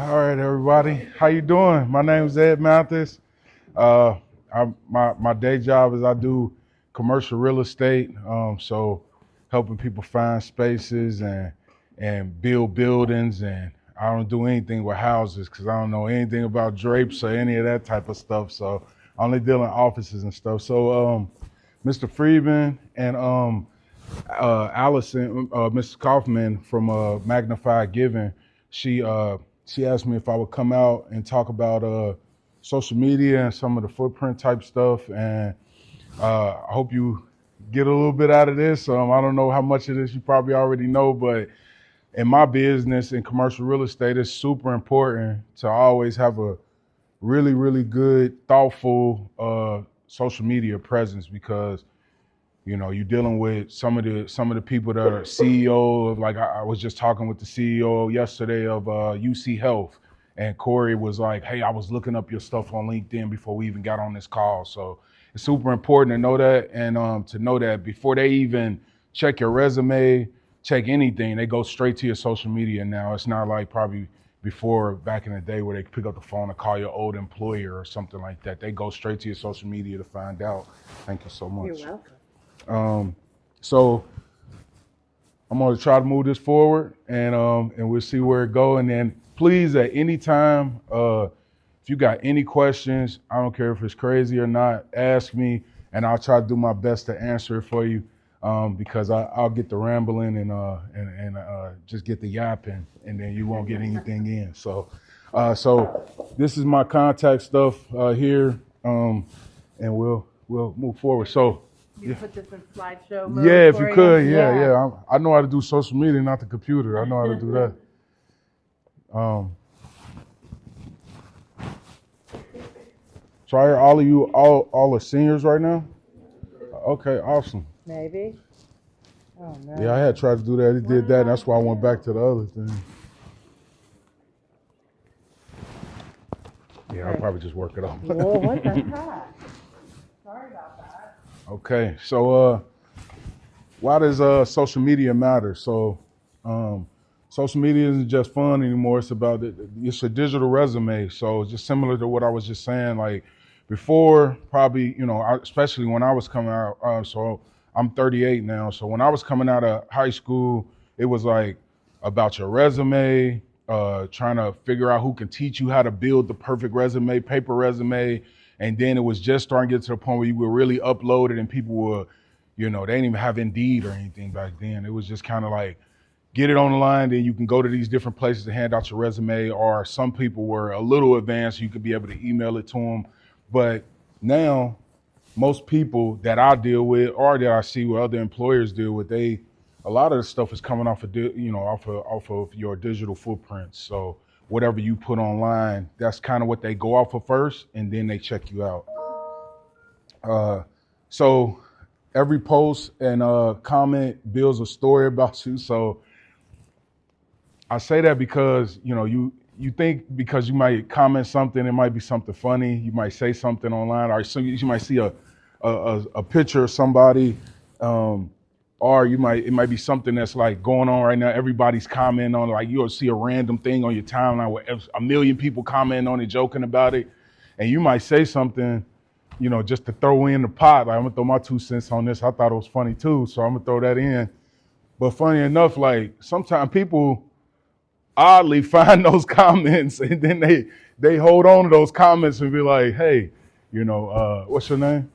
All right, everybody. How you doing? My name is Ed Mathis. Uh, my day job is I do commercial real estate. So helping people find spaces and build buildings. And I don't do anything with houses because I don't know anything about drapes or any of that type of stuff. So I only deal in offices and stuff. So Mr. Friedman and Allison, Mrs. Kaufman from Magnified Giving, she she asked me if I would come out and talk about social media and some of the footprint type stuff. And I hope you get a little bit out of this. I don't know how much of this you probably already know, but in my business in commercial real estate, it's super important to always have a really, really good, thoughtful social media presence because you're dealing with some of the people that are CEO of, like I was just talking with the CEO yesterday of UC Health, and Corey was like, "Hey, I was looking up your stuff on LinkedIn before we even got on this call." So it's super important to know that, and to know that before they even check your resume, check anything, they go straight to your social media now. It's not like probably before back in the day where they pick up the phone and call your old employer or something like that. They go straight to your social media to find out. Thank you so You're much. welcome. So I'm going to try to move this forward, and we'll see where it go. And then please, at any time, if you got any questions, I don't care if it's crazy or not, ask me, and I'll try to do my best to answer it for you. Because I'll get the rambling and just get the yapping, and then you won't get anything in. So this is my contact stuff here, and we'll move forward. So. You Yeah. put this in slideshow mode Yeah, if you for could, you? yeah. I know how to do social media, not the computer. I know how to do that. Um, so I hear all of you, all the seniors right now. Okay, awesome. Maybe. Oh no. Yeah, I had tried to do that. It did that, and that's why I went back to the other thing. Yeah, I'll probably just work it off. Whoa, what the heck? Sorry about that. Okay, so why does social media matter? So social media isn't just fun anymore. It's a digital resume. So just similar to what I was just saying, like before, probably, especially when I was coming out. So I'm 38 now. So when I was coming out of high school, it was like about your resume, trying to figure out who can teach you how to build the perfect resume, paper resume. And then it was just starting to get to the point where you would really upload it and people would, they didn't even have Indeed or anything back then. It was just kind of like, get it on the line, then you can go to these different places to hand out your resume, or some people were a little advanced, you could be able to email it to them. But now, most people that I deal with or that I see what other employers deal with, a lot of the stuff is coming off of your digital footprints. So whatever you put online, that's kind of what they go off of first, and then they check you out. So every post and comment builds a story about you. So I say that because you think because you might comment something, it might be something funny. You might say something online, or you might see a picture of somebody, or it might be something that's like going on right now. Everybody's commenting on it. Like you'll see a random thing on your timeline where a million people comment on it, joking about it, and you might say something, just to throw in the pot. Like, I'm gonna throw my 2 cents on this. I thought it was funny too, so I'm gonna throw that in. But funny enough, like sometimes people oddly find those comments, and then they hold on to those comments and be like, "Hey, what's your name?"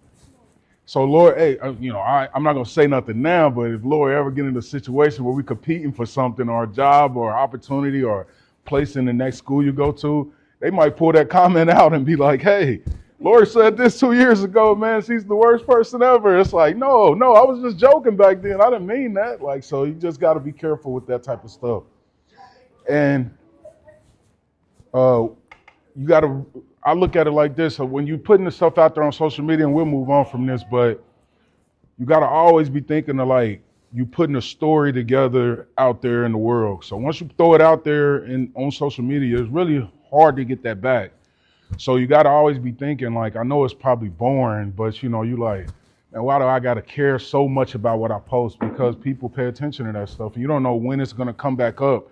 So Lord, hey, I'm not gonna say nothing now, but if Lord ever get in a situation where we're competing for something, or a job, or opportunity, or place in the next school you go to, they might pull that comment out and be like, "Hey, Lord said this 2 years ago, man. She's the worst person ever." It's like, no, I was just joking back then. I didn't mean that. Like, so you just got to be careful with that type of stuff. And you got to, I look at it like this. So when you're putting the stuff out there on social media, and we'll move on from this, but you got to always be thinking of like, you putting a story together out there in the world. So once you throw it out there on social media, it's really hard to get that back. So you got to always be thinking like, I know it's probably boring, but you like, man, why do I got to care so much about what I post? Because people pay attention to that stuff. And you don't know when it's going to come back up.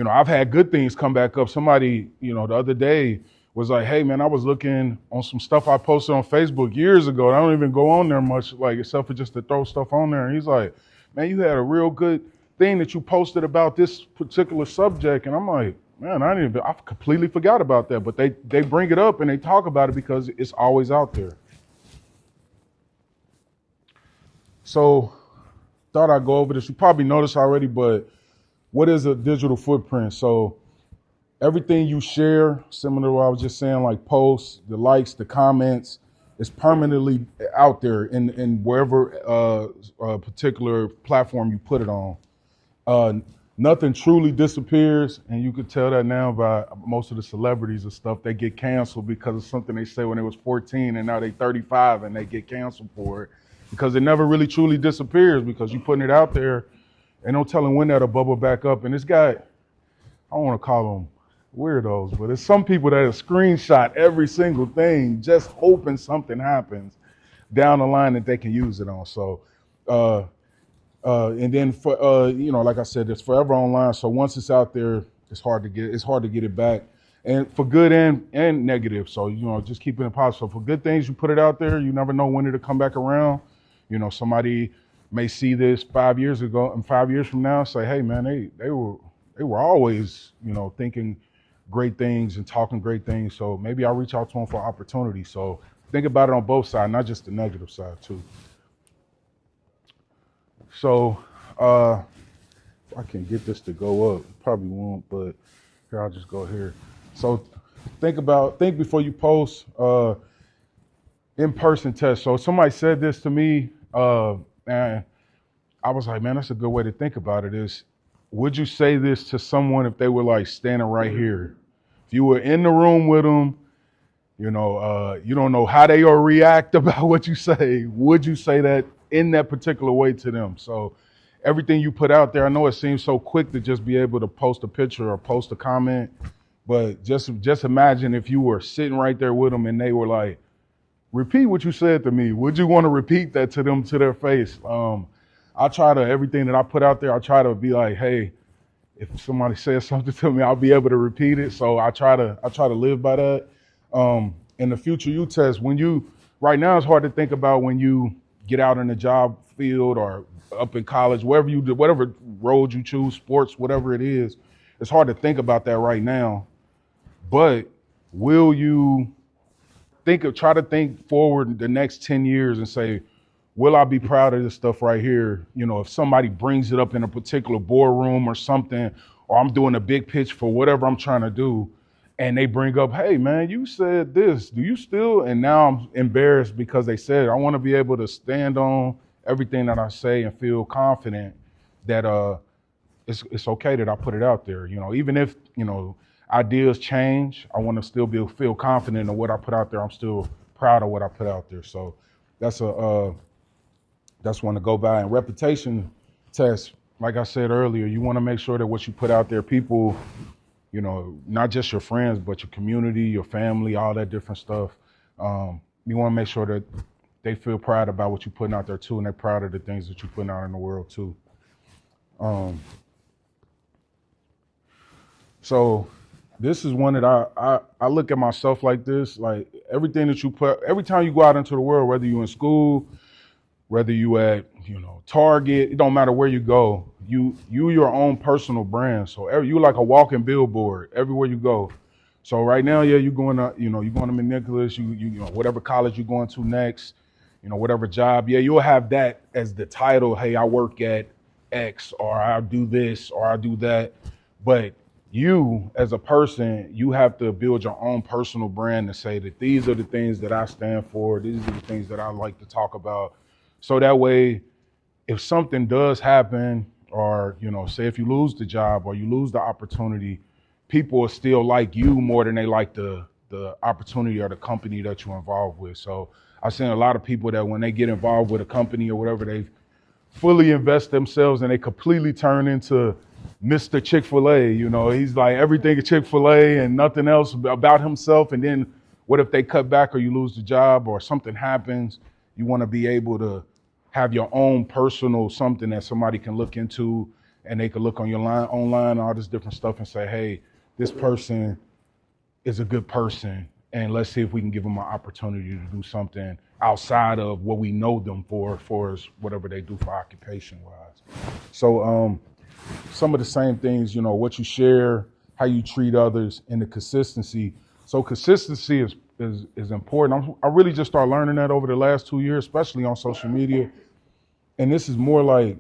I've had good things come back up. Somebody, the other day was like, hey man, I was looking on some stuff I posted on Facebook years ago. I don't even go on there much, like except for just to throw stuff on there. And he's like, man, you had a real good thing that you posted about this particular subject. And I'm like, man, I completely forgot about that. But they bring it up and they talk about it because it's always out there. So thought I'd go over this. You probably noticed already, but what is a digital footprint? So everything you share, similar to what I was just saying, like posts, the likes, the comments, is permanently out there in wherever particular platform you put it on. Nothing truly disappears, and you could tell that now by most of the celebrities and stuff. They get canceled because of something they say when they was 14 and now they 35 and they get canceled for it because it never really truly disappears because you putting it out there and no telling when that'll bubble back up. And this guy, I don't want to call them weirdos, but there's some people that have screenshot every single thing just hoping something happens down the line that they can use it on. So, and then for like I said, it's forever online. So once it's out there, it's hard to get it back, and for good and negative. So just keeping it positive. So for good things, you put it out there. You never know when it'll come back around. Somebody may see this 5 years ago, and 5 years from now say, hey man, they were always thinking great things and talking great things. So maybe I'll reach out to them for opportunity. So think about it on both sides, not just the negative side too. So if I can get this to go up, probably won't, but here, I'll just go here. So think before you post, in-person test. So somebody said this to me, and I was like, man, that's a good way to think about it is, would you say this to someone if they were like standing right here? If you were in the room with them, you don't know how they will react about what you say. Would you say that in that particular way to them? So everything you put out there, I know it seems so quick to just be able to post a picture or post a comment, but just imagine if you were sitting right there with them and they were like, repeat what you said to me. Would you want to repeat that to them, to their face? I try to, everything that I put out there, I try to be like, hey, if somebody says something to me, I'll be able to repeat it. So I try to live by that. In the future you test, right now it's hard to think about when you get out in the job field or up in college, wherever you do, whatever road you choose, sports, whatever it is, it's hard to think about that right now. But will you try to think forward the next 10 years and say, will I be proud of this stuff right here? If somebody brings it up in a particular boardroom or something, or I'm doing a big pitch for whatever I'm trying to do, and they bring up, hey man, you said this, do you still? And now I'm embarrassed because they said it. I want to be able to stand on everything that I say and feel confident that it's okay that I put it out there. Even if, ideas change, I want to still feel confident in what I put out there. I'm still proud of what I put out there. So that's one to go by. And reputation test, like I said earlier, you want to make sure that what you put out there, people, not just your friends, but your community, your family, all that different stuff. You want to make sure that they feel proud about what you're putting out there too, and they're proud of the things that you're putting out in the world too. So this is one that I look at myself like this, like everything that you put, every time you go out into the world, whether you're in school, whether you at, Target, it don't matter where you go, you your own personal brand. So you like a walking billboard everywhere you go. So right now, yeah, you're going to, you're going to McNicholas, you whatever college you're going to next, whatever job, yeah, you'll have that as the title. Hey, I work at X, or I do this, or I do that. But you as a person, you have to build your own personal brand and say that these are the things that I stand for. These are the things that I like to talk about. So that way, if something does happen, or, say if you lose the job or you lose the opportunity, people will still like you more than they like the opportunity or the company that you're involved with. So I've seen a lot of people that when they get involved with a company or whatever, they fully invest themselves and they completely turn into Mr. Chick-fil-A. He's like everything at Chick-fil-A and nothing else about himself. And then what if they cut back or you lose the job or something happens? You want to be able to have your own personal something that somebody can look into and they could look on your online, all this different stuff and say, hey, this person is a good person, and let's see if we can give them an opportunity to do something outside of what we know them for as whatever they do for occupation-wise. So some of the same things, what you share, how you treat others, and the consistency. So consistency is important. I really just started learning that over the last 2 years, especially on social media. And this is more like,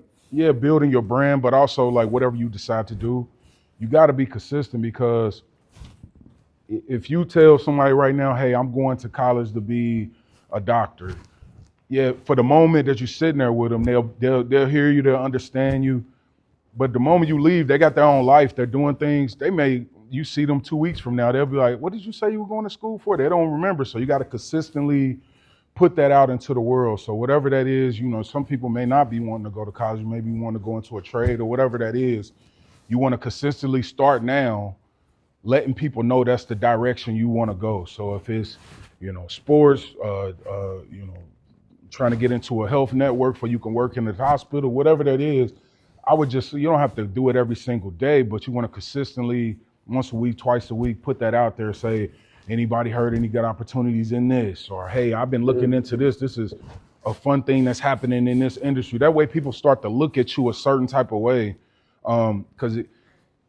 building your brand, but also like whatever you decide to do, you got to be consistent, because if you tell somebody right now, hey, I'm going to college to be a doctor, for the moment that you're sitting there with them, they'll hear you, they'll understand you. But the moment you leave, they got their own life. They're doing things. You see them 2 weeks from now, they'll be like, what did you say you were going to school for? They don't remember. So you got to consistently put that out into the world. So whatever that is, some people may not be wanting to go to college, maybe want to go into a trade or whatever that is. You want to consistently start now, letting people know that's the direction you want to go. So if it's, sports, trying to get into a health network where you can work in the hospital, whatever that is, I would you don't have to do it every single day, but you want to consistently, once a week, twice a week, put that out there. Say, anybody heard any good opportunities in this? Or, hey, I've been looking into this. This is a fun thing that's happening in this industry. That way people start to look at you a certain type of way. Because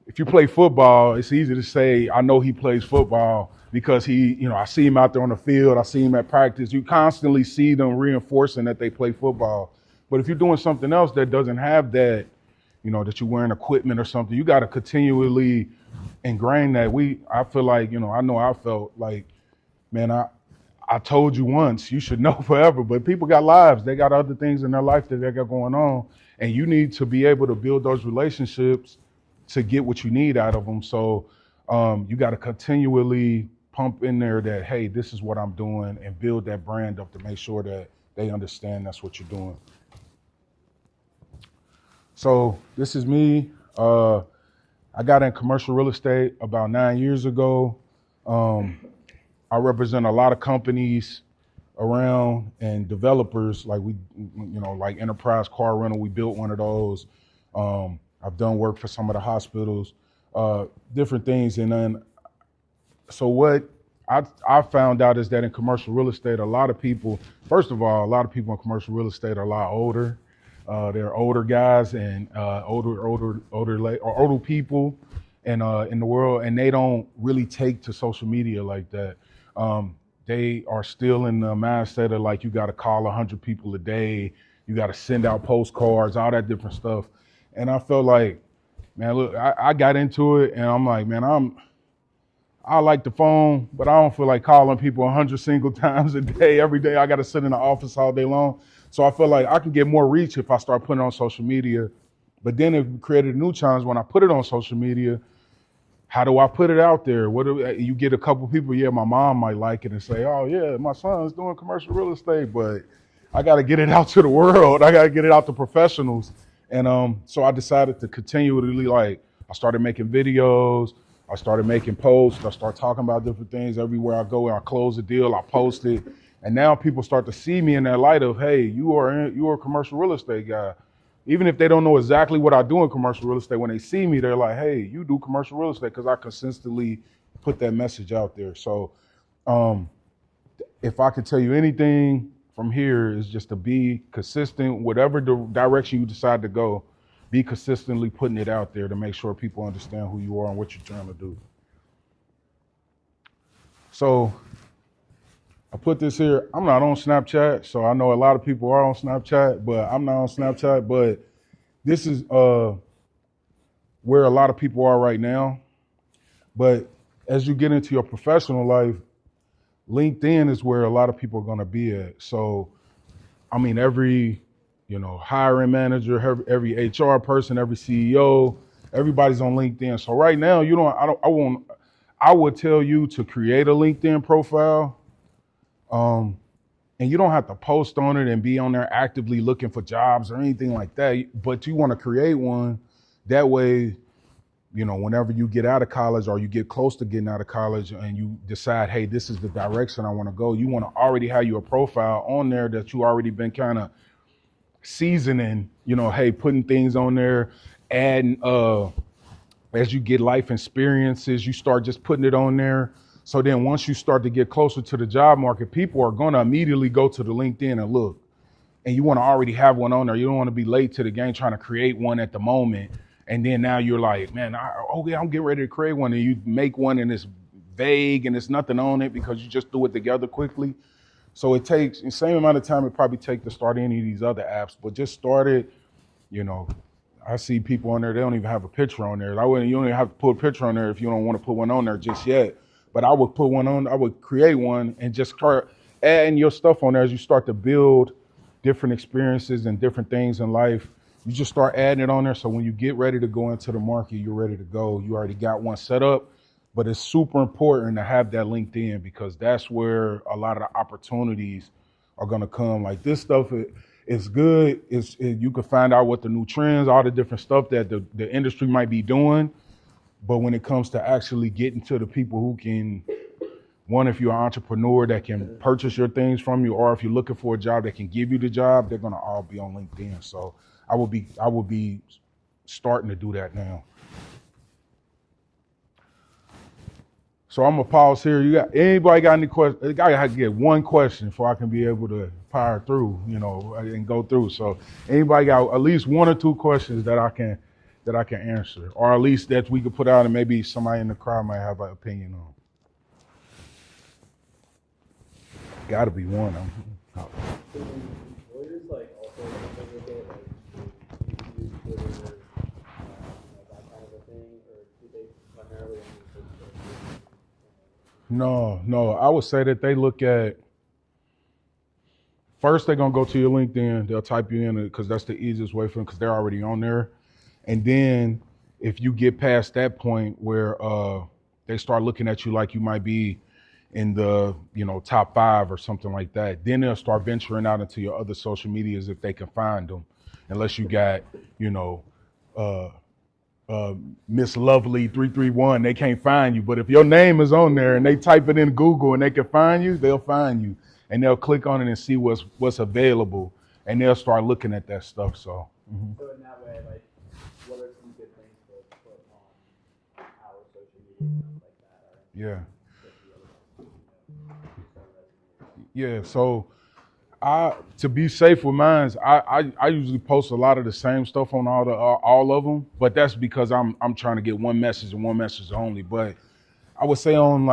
if you play football, it's easy to say, I know he plays football because I see him out there on the field. I see him at practice. You constantly see them reinforcing that they play football. But if you're doing something else that doesn't have that, that you're wearing equipment or something, you got to continually ingrain that. I feel like, I know I felt like, man, I told you once, you should know forever. But people got lives. They got other things in their life that they got going on. And you need to be able to build those relationships to get what you need out of them. So you got to continually pump in there that, hey, this is what I'm doing, and build that brand up to make sure that they understand that's what you're doing. So this is me. I got in commercial real estate about 9 years ago. I represent a lot of companies around and developers, like like Enterprise Car Rental. We built one of those. I've done work for some of the hospitals, different things. And then, so what I found out is that in commercial real estate, a lot of people in commercial real estate are a lot older. They're older guys and older people and in the world, and they don't really take to social media like that. They are still in the mindset of like, you got to call 100 people a day, you got to send out postcards, all that different stuff. And I felt like, man, look, I got into it, and I'm like, man, I like the phone, but I don't feel like calling people 100 single times a day. Every day I got to sit in the office all day long. So I feel like I can get more reach if I start putting it on social media. But then it created a new challenge when I put it on social media. How do I put it out there? You get a couple people, my mom might like it and say, oh yeah, my son's doing commercial real estate, but I got to get it out to the world. I got to get it out to professionals. And so I decided to continually, I started making videos, I started making posts, I started talking about different things everywhere I go. I close a deal, I post it. And now people start to see me in that light of, hey, you are a commercial real estate guy. Even if they don't know exactly what I do in commercial real estate, when they see me, they're like, hey, you do commercial real estate, because I consistently put that message out there. So if I could tell you anything from here, is just to be consistent, whatever the direction you decide to go, be consistently putting it out there to make sure people understand who you are and what you're trying to do. So I put this here. I'm not on Snapchat, so I know a lot of people are on Snapchat, but I'm not on Snapchat. But this is where a lot of people are right now. But as you get into your professional life, LinkedIn is where a lot of people are going to be at. So, I mean, every hiring manager, every HR person, every CEO, everybody's on LinkedIn. So right now, I would tell you to create a LinkedIn profile. And you don't have to post on it and be on there actively looking for jobs or anything like that, but you want to create one. That way, whenever you get out of college or you get close to getting out of college and you decide, hey, this is the direction I want to go, you want to already have your profile on there that you already been kind of seasoning, hey, putting things on there. adding as you get life experiences, you start just putting it on there. So then once you start to get closer to the job market, people are going to immediately go to the LinkedIn and look. And you want to already have one on there. You don't want to be late to the game trying to create one at the moment. And then now you're like, man, I'm getting ready to create one. And you make one and it's vague and it's nothing on it because you just do it together quickly. So it takes the same amount of time it probably take to start any of these other apps, but just start it. I see people on there, they don't even have a picture on there. You don't even have to put a picture on there if you don't want to put one on there just yet. But I would I would create one and just start adding your stuff on there as you start to build different experiences and different things in life. You just start adding it on there. So when you get ready to go into the market, you're ready to go. You already got one set up, but it's super important to have that LinkedIn because that's where a lot of the opportunities are going to come. Like this stuff, it's good. You can find out what the new trends, all the different stuff that the industry might be doing. But when it comes to actually getting to the people who can, one, if you're an entrepreneur that can purchase your things from you, or if you're looking for a job that can give you the job, they're gonna all be on LinkedIn. So I would be starting to do that now. So I'm gonna pause here. Anybody got any questions? I gotta get one question before I can be able to power through, and go through. So anybody got at least one or two questions that I can answer, or at least that we could put out and maybe somebody in the crowd might have an opinion on. Gotta be one. So do employers also look at YouTube, Twitter, that kind of a thing, or do they primarily only No. I would say that they look at, first they're gonna go to your LinkedIn, they'll type you in because that's the easiest way for them because they're already on there. And then if you get past that point where they start looking at you like you might be in the top 5 or something like that, then they'll start venturing out into your other social medias if they can find them, unless you got Miss Lovely 331, they can't find you. But if your name is on there and they type it in Google and they can find you, they'll find you and they'll click on it and see what's available and they'll start looking at that stuff. So So in that way, what are some good things to put on our social media and stuff like that? Yeah. So to be safe with mine, I usually post a lot of the same stuff on all of them, but that's because I'm trying to get one message and one message only. But I would say on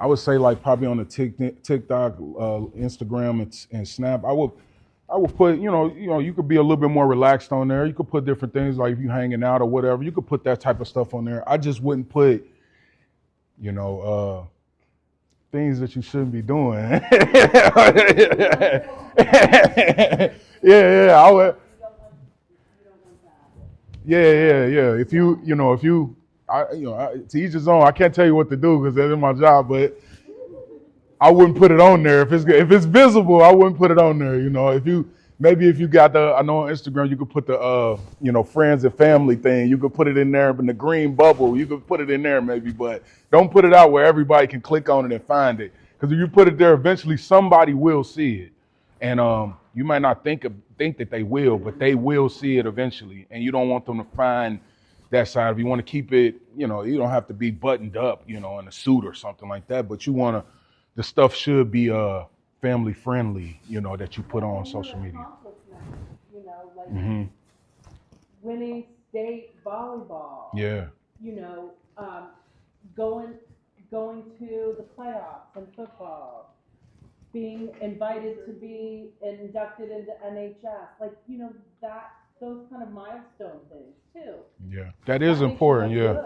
I would say probably on the TikTok, Instagram, and Snap. I would put, you could be a little bit more relaxed on there. You could put different things like if you're hanging out or whatever. You could put that type of stuff on there. I just wouldn't put, things that you shouldn't be doing. Yeah. I would. Yeah. If to each his own. I can't tell you what to do because that's my job, but I wouldn't put it on there if it's visible. I wouldn't put it on there. If you got I know on Instagram you could put the friends and family thing. You could put it in there in the green bubble. You could put it in there maybe, but don't put it out where everybody can click on it and find it. Because if you put it there, eventually somebody will see it, and you might not think that they will, but they will see it eventually, and you don't want them to find that side. If you want to keep it, you don't have to be buttoned up, in a suit or something like that, but the stuff should be family friendly, that you put on social media. Winning state volleyball. Yeah. Going to the playoffs in football, being invited to be inducted into NHS, those kind of milestone things too. Yeah, that is important. Yeah,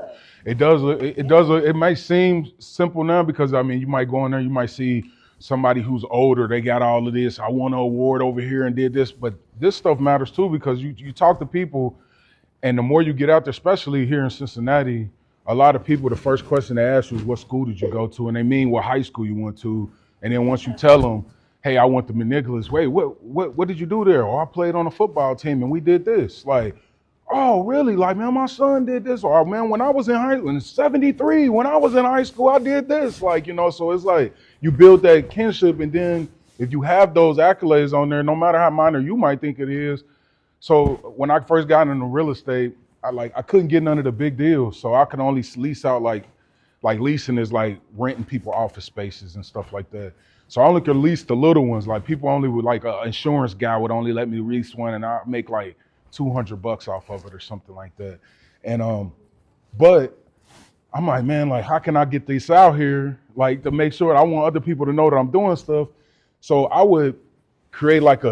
it does. It might seem simple now because you might go in there, you might see somebody who's older. They got all of this. I won an award over here and did this, but this stuff matters too because you talk to people, and the more you get out there, especially here in Cincinnati, a lot of people, the first question they ask you is, "What school did you go to?" And they mean what high school you went to, and then once you tell them, "Hey, I went to McNicholas." Wait, what did you do there? Or I played on a football team and we did this. Oh, really? Man, my son did this. Or man, when I was in high school in '73, when I was in high school, I did this. So it's you build that kinship, and then if you have those accolades on there, no matter how minor you might think it is, So when I first got into real estate, I couldn't get none of the big deals. So I could only lease out like leasing is like renting people office spaces and stuff like that. So I only could lease the little ones. Like people only would like an insurance guy would only let me lease one, and I make like $200 off of it or something like that. And but I'm like, man, like how can I get this out here? Like to make sure I want other people to know that I'm doing stuff. So I would create like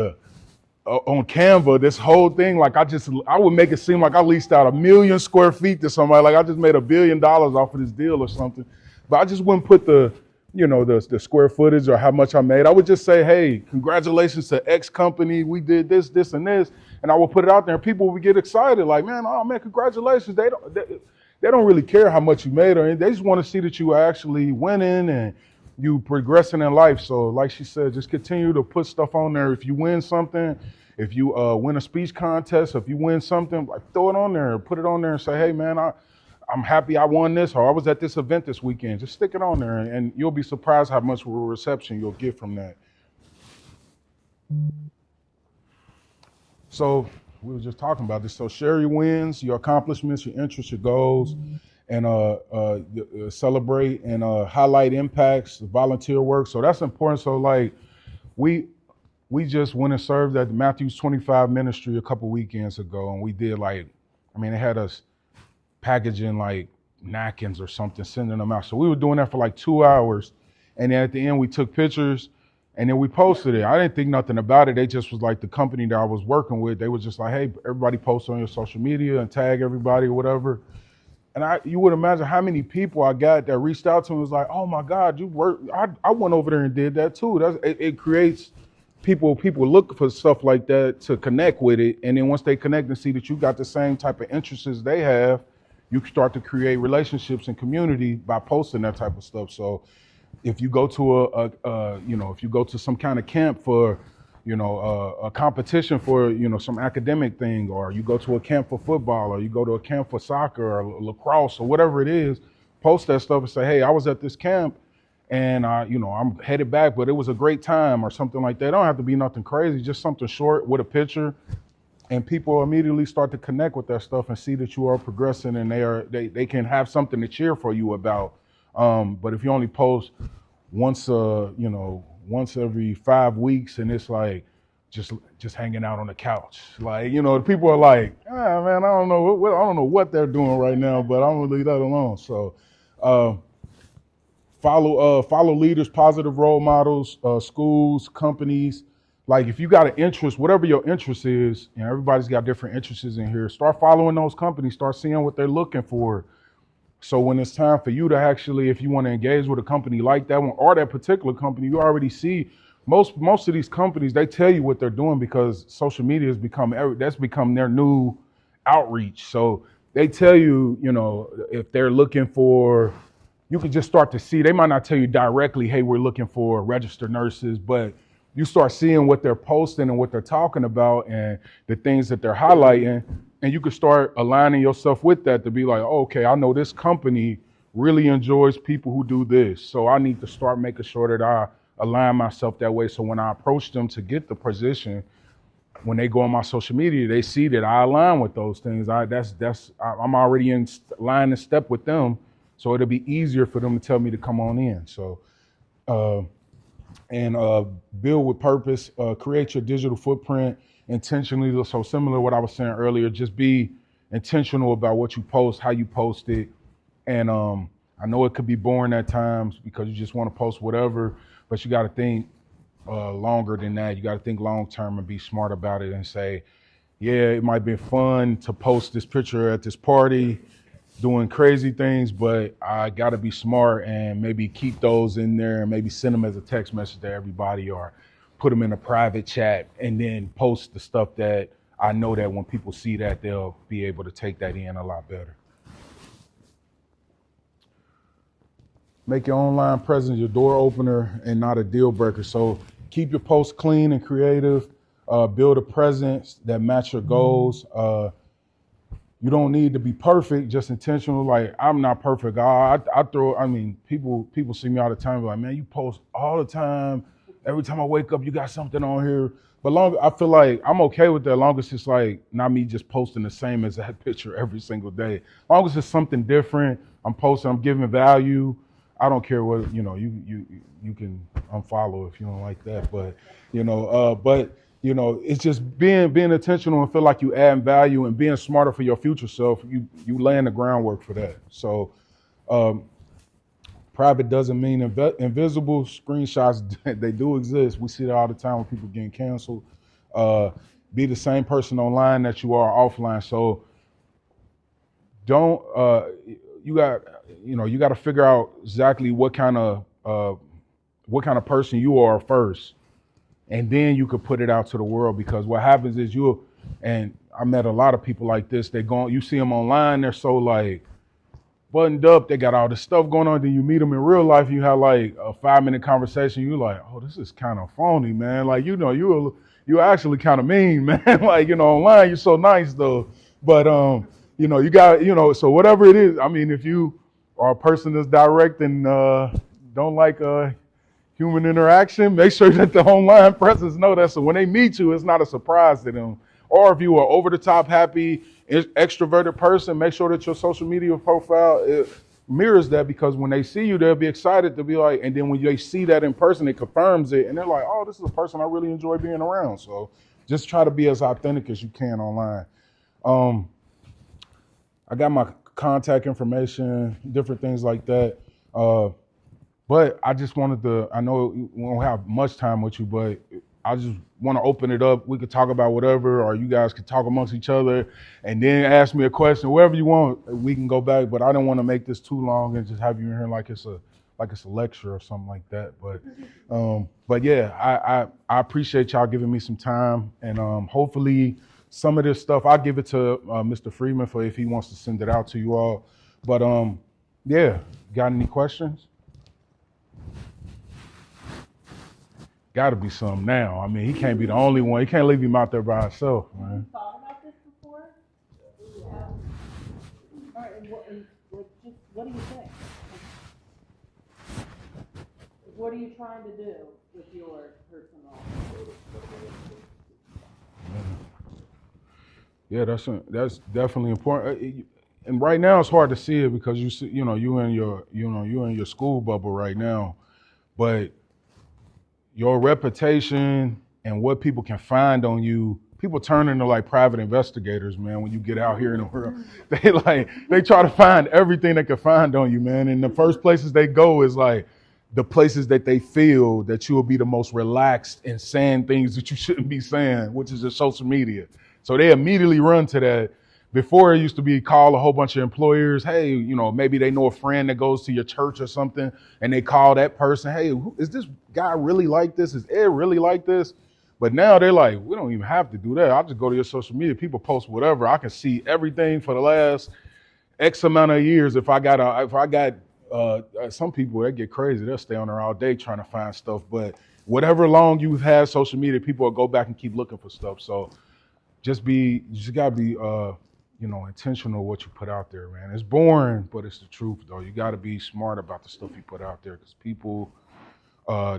on Canva, this whole thing, like I would make it seem like I leased out 1 million square feet to somebody, like I just made $1 billion off of this deal or something. But I just wouldn't put the square footage or how much I made. I would just say, hey, congratulations to X company, we did this, this, and this, and I would put it out there, and people would get excited, like, man, oh man, congratulations. They don't really care how much you made or anything. They just want to see that you are actually winning and you progressing in life. So like she said, just continue to put stuff on there. If you win something, if you win a speech contest, if you win something, like throw it on there, put it on there and say, hey man, I'm happy I won this, or I was at this event this weekend. Just stick it on there and you'll be surprised how much reception you'll get from that. So we were just talking about this. So share your wins, your accomplishments, your interests, your goals, and celebrate and highlight impacts, volunteer work. So that's important. So like we just went and served at the Mathis 25 ministry a couple weekends ago, and we did they had us packaging like napkins or something, sending them out. So we were doing that for like 2 hours, and then at the end we took pictures, and then we posted it. I didn't think nothing about it. They just was like the company that I was working with. They was just like, hey, everybody post on your social media and tag everybody or whatever. And you would imagine how many people I got that reached out to me and was like, oh my God, you worked. I went over there and did that too. It creates people look for stuff like that to connect with it. And then once they connect and see that you got the same type of interests as they have, you can start to create relationships and community by posting that type of stuff. So if you go to if you go to some kind of camp for, a competition for, some academic thing, or you go to a camp for football, or you go to a camp for soccer or lacrosse or whatever it is, post that stuff and say, hey, I was at this camp and I'm headed back, but it was a great time or something like that. It don't have to be nothing crazy, just something short with a picture. And people immediately start to connect with that stuff and see that you are progressing, and they can have something to cheer for you about. But if you only post once every 5 weeks, and it's like just hanging out on the couch, like people are like, man, I don't know what they're doing right now, but I'm gonna leave that alone. So follow leaders, positive role models, schools, companies. Like if you got an interest, whatever your interest is, everybody's got different interests in here. Start following those companies. Start seeing what they're looking for. So when it's time for you to actually, if you want to engage with a company like that one or that particular company, you already see most of these companies, they tell you what they're doing because social media has become their new outreach. So they tell you, if they're looking for, you can just start to see, they might not tell you directly, hey, we're looking for registered nurses, but you start seeing what they're posting and what they're talking about and the things that they're highlighting. And you can start aligning yourself with that to be like, oh, okay, I know this company really enjoys people who do this. So I need to start making sure that I align myself that way. So when I approach them to get the position, when they go on my social media, they see that I align with those things. I'm already in line and step with them. So it'll be easier for them to tell me to come on in. So, build with purpose, create your digital footprint intentionally. So similar to what I was saying earlier, just be intentional about what you post, how you post it. And I know it could be boring at times because you just want to post whatever, but you got to think longer than that. You got to think long term and be smart about it and say, yeah, it might be fun to post this picture at this party doing crazy things, but I got to be smart and maybe keep those in there and maybe send them as a text message to everybody or put them in a private chat and then post the stuff that I know that when people see that, they'll be able to take that in a lot better. Make your online presence your door opener and not a deal breaker. So keep your posts clean and creative. Build a presence that match your goals. You don't need to be perfect, just intentional. Like, I'm not perfect. People see me all the time, like, man, you post all the time. every time I wake up, you got something on here. But I feel like I'm okay with that, long as it's like not me just posting the same as that picture every single day. As long as it's something different, I'm posting, I'm giving value. I don't care what, you can unfollow if you don't like that. But it's just being intentional and feel like you add value and being smarter for your future self. You laying the groundwork for that. So um, private doesn't mean invisible. Screenshots, they do exist. We see that all the time when people getting canceled. Uh, be the same person online that you are offline. So don't you got to figure out exactly what kind of person you are first, and then you could put it out to the world. Because what happens is and I met a lot of people like this. You see them online, they're so like buttoned up, they got all this stuff going on. Then you meet them in real life, you have like a 5-minute conversation. You're like, oh, this is kind of phony, man. Like you're actually kind of mean, man. Like online you're so nice though, but you got so whatever it is. I mean, if you are a person that's direct and don't like human interaction, make sure that the online presence know that. So when they meet you, it's not a surprise to them. Or if you are over the top happy, extroverted person, make sure that your social media profile mirrors that, because when they see you, they'll be excited to be like, and then when they see that in person, it confirms it, and they're like, oh, this is a person I really enjoy being around. So just try to be as authentic as you can online. I got my contact information, different things like that. But I just wanted to, I know we don't have much time with you, but I just want to open it up. We could talk about whatever, or you guys could talk amongst each other and then ask me a question, wherever you want. We can go back, but I don't want to make this too long and just have you in here like it's a lecture or something like that. But yeah, I appreciate y'all giving me some time, and hopefully some of this stuff I'll give it to Mr. Freeman for if he wants to send it out to you all. But yeah, got any questions? Got to be some now. I mean, he can't be the only one. He can't leave him out there by himself, man. Have you thought about this before? Yeah. All right, what do you think? What are you trying to do with your personal? Yeah, that's definitely important. And right now it's hard to see it because you're in your school bubble right now, but your reputation and what people can find on you, people turn into like private investigators, man. When you get out here in the world, they try to find everything they can find on you, man. And the first places they go is like the places that they feel that you will be the most relaxed and saying things that you shouldn't be saying, which is your social media. So they immediately run to that. Before, it used to be call a whole bunch of employers. Hey, maybe they know a friend that goes to your church or something, and they call that person. Hey, is this guy really like this? Is Ed really like this? But now they're like, we don't even have to do that. I'll just go to your social media. People post whatever. I can see everything for the last X amount of years. If I got some people, they get crazy. They'll stay on there all day trying to find stuff. But whatever long you've had social media, people will go back and keep looking for stuff. So you just gotta be intentional what you put out there, man. It's boring, but it's the truth, though. You got to be smart about the stuff you put out there, because people,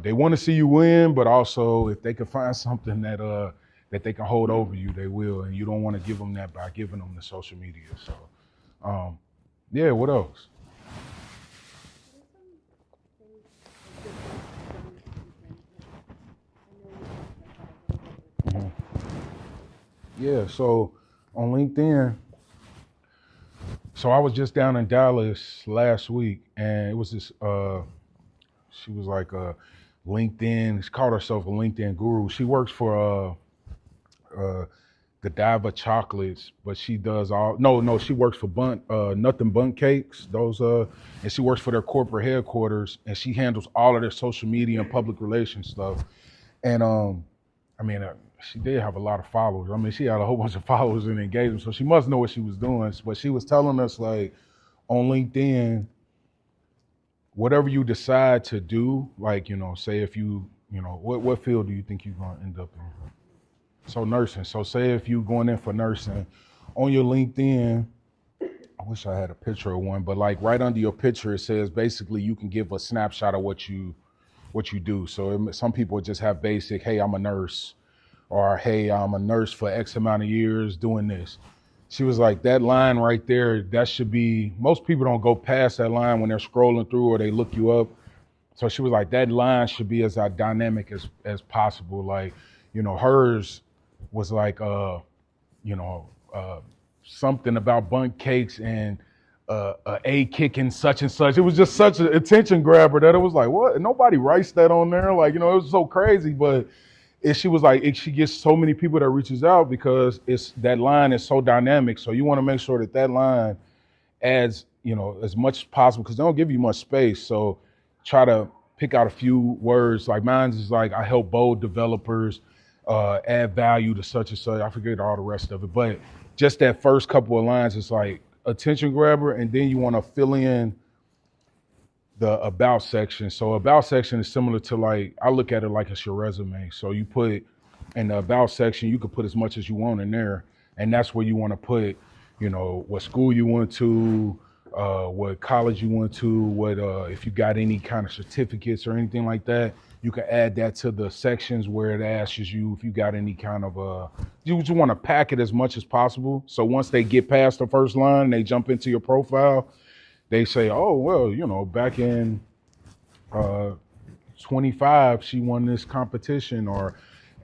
they want to see you win, but also if they can find something that they can hold over you, they will. And you don't want to give them that by giving them the social media. So, yeah, what else? Mhm. Yeah, so on LinkedIn, so I was just down in Dallas last week, and it was this, she was like a LinkedIn, she called herself a LinkedIn guru. She works for Godiva Chocolates, but she does she works for Nothing Bundt Cakes, and she works for their corporate headquarters, and she handles all of their social media and public relations stuff. And she did have a lot of followers. I mean, she had a whole bunch of followers and engagement, so she must know what she was doing. But she was telling us, like, on LinkedIn, whatever you decide to do, like, say if what field do you think you're going to end up in? So nursing. So say if you're going in for nursing, on your LinkedIn, I wish I had a picture of one, but like right under your picture, it says basically you can give a snapshot of what you what you do. So some people just have basic, hey, I'm a nurse, or hey, I'm a nurse for X amount of years doing this. She was like, that line right there, that should be, most people don't go past that line when they're scrolling through or they look you up. So she was like, that line should be as dynamic as possible. Like, hers was like, something about bundt cakes and a kicking such and such. It was just such an attention grabber that it was like, what? Nobody writes that on there. Like, it was so crazy. But she was like, she gets so many people that reaches out because that line is so dynamic. So you want to make sure that line adds, as much as possible because they don't give you much space. So try to pick out a few words. Like mine is like, I help bold developers add value to such and such. I forget all the rest of it, but just that first couple of lines is like attention grabber, and then you want to fill in the about section. So about section is similar to, like, I look at it like it's your resume. So you put in the about section, you could put as much as you want in there, and that's where you want to put, what school you went to, what college you went to, what if you got any kind of certificates or anything like that. You can add that to the sections where it asks you if you got any kind of you just want to pack it as much as possible. So once they get past the first line, they jump into your profile. They say, oh, well, back in 25, she won this competition,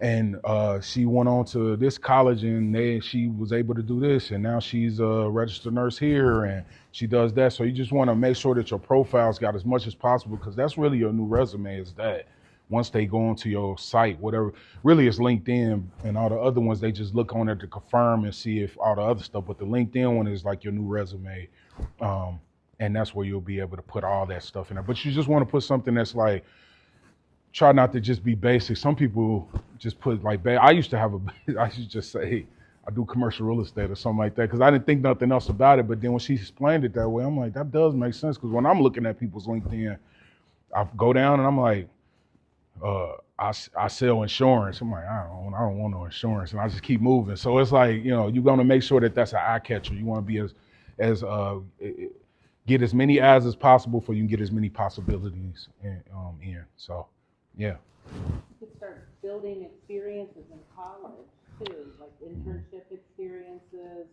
and she went on to this college and she was able to do this, and now she's a registered nurse here and she does that. So you just want to make sure that your profile's got as much as possible, because that's really your new resume, is that once they go onto your site, whatever, really it's LinkedIn, and all the other ones, they just look on it to confirm and see if all the other stuff, but the LinkedIn one is like your new resume. And that's where you'll be able to put all that stuff in there. But you just want to put something that's like, try not to just be basic. Some people just put like, I used to just say, hey, I do commercial real estate or something like that, because I didn't think nothing else about it. But then when she explained it that way, I'm like, that does make sense. Because when I'm looking at people's LinkedIn, I go down and I'm like, I sell insurance. I'm like, I don't want no insurance, and I just keep moving. So it's like, you're gonna make sure that that's an eye catcher. You want to be as get as many eyes as possible so you can get as many possibilities in. So, yeah. You could start building experiences in college too, like internship experiences,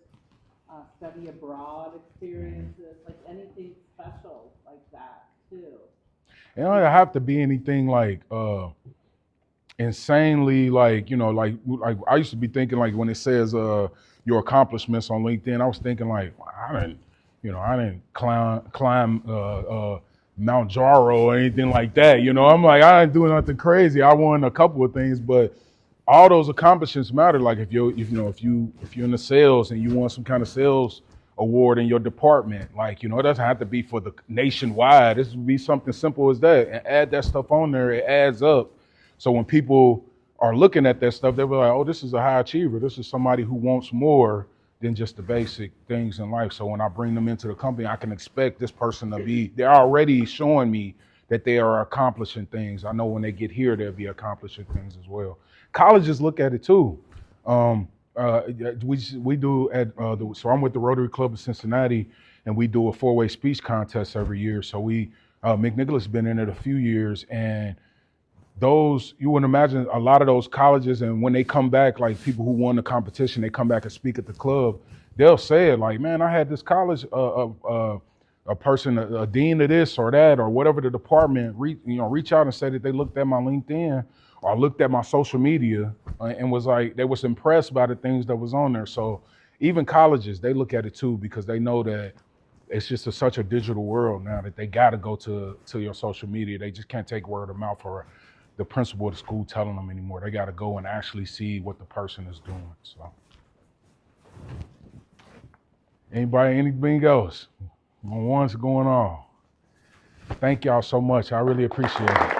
study abroad experiences, like anything special like that too. It don't have to be anything like insanely, like, like I used to be thinking, like, when it says your accomplishments on LinkedIn, I was thinking like, I didn't climb Mount Jaro or anything like that. I'm like, I didn't do nothing crazy. I won a couple of things, but all those accomplishments matter. Like if you're in the sales and you won some kind of sales award in your department, like, it doesn't have to be for the nationwide. This would be something simple as that, and add that stuff on there. It adds up. So when people are looking at that stuff, they'll be like, oh, this is a high achiever. This is somebody who wants more than just the basic things in life. So when I bring them into the company, I can expect this person they're already showing me that they are accomplishing things. I know when they get here, they'll be accomplishing things as well. Colleges look at it too. We do so I'm with the Rotary Club of Cincinnati, and we do a 4-way speech contest every year. So McNicholas has been in it a few years, and you wouldn't imagine a lot of those colleges, and when they come back, like people who won the competition, they come back and speak at the club, they'll say it like, man, I had this college, a person, a dean of this or that, or whatever the department, reach out and say that they looked at my LinkedIn or looked at my social media and was like, they was impressed by the things that was on there. So even colleges, they look at it too, because they know that it's just such a digital world now that they got to go to your social media. They just can't take word of mouth or the principal of the school telling them anymore. They got to go and actually see what the person is doing. So, anything else? What's going on? Thank y'all so much. I really appreciate it.